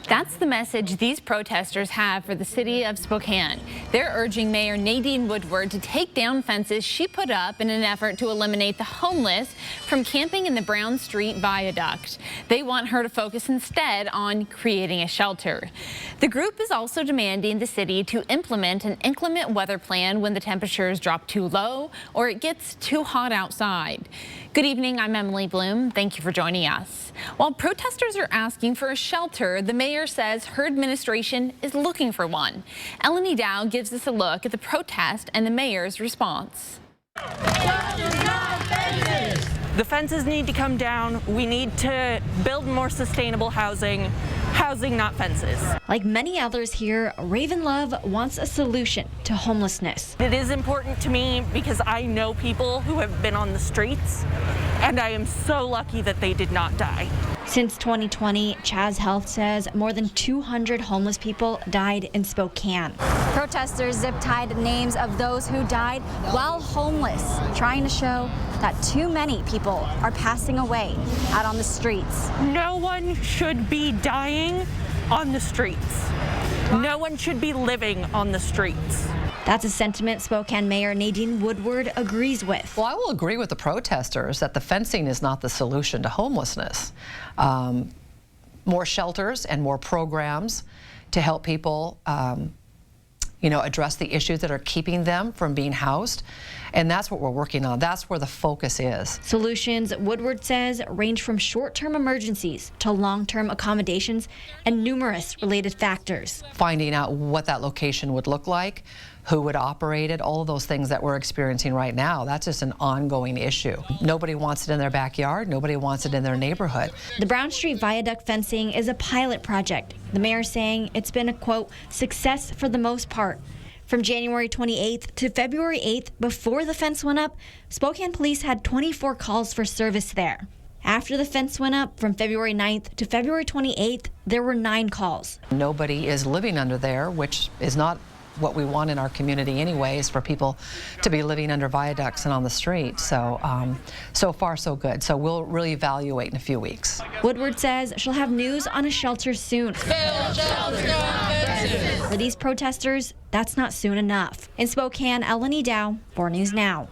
That's the message these protesters have for the city of Spokane. They're urging Mayor Nadine Woodward to take down fences she put up in an effort to eliminate the homeless from camping in the Browne Street viaduct. They want her to focus instead on creating a shelter. The group is also demanding the city to implement an inclement weather plan when the temperatures drop too low or it gets too hot outside. Good evening, I'm Emily Bloom. Thank you for joining us. While protesters are asking for a shelter, the mayor says her administration is looking for one. Eleni Dow gives us a look at the protest and the mayor's response. The fences need to come down. We need to build more sustainable housing, not fences. Like many others here, Raven Love wants a solution to homelessness. It is important to me because I know people who have been on the streets, and I am so lucky that they did not die. Since 2020, Chaz Health says more than 200 homeless people died in Spokane. Protesters zip-tied names of those who died while homeless, trying to show that too many people are passing away out on the streets. No one should be dying on the streets. No one should be living on the streets. That's a sentiment Spokane Mayor Nadine Woodward agrees with. Well, I will agree with the protesters that the fencing is not the solution to homelessness. More shelters and more programs to help people address the issues that are keeping them from being housed. And that's what we're working on. That's where the focus is. Solutions, Woodward says, range from short-term emergencies to long-term accommodations and numerous related factors. Finding out what that location would look like, who would operate it, all of those things that we're experiencing right now, that's just an ongoing issue. Nobody wants it in their backyard. Nobody wants it in their neighborhood. The Browne Street viaduct fencing is a pilot project. The mayor saying it's been a, quote, success for the most part. From January 28th to February 8th, before the fence went up, Spokane police had 24 calls for service there. After the fence went up, from February 9th to February 28th, there were 9 calls. Nobody is living under there, which is not what we want in our community anyways, for people to be living under viaducts and on the street. So, so far so good. So we'll really evaluate in a few weeks. Woodward says she'll have news on a shelter soon. For these protesters, that's not soon enough. In Spokane, Eleni Dow, 4 News Now.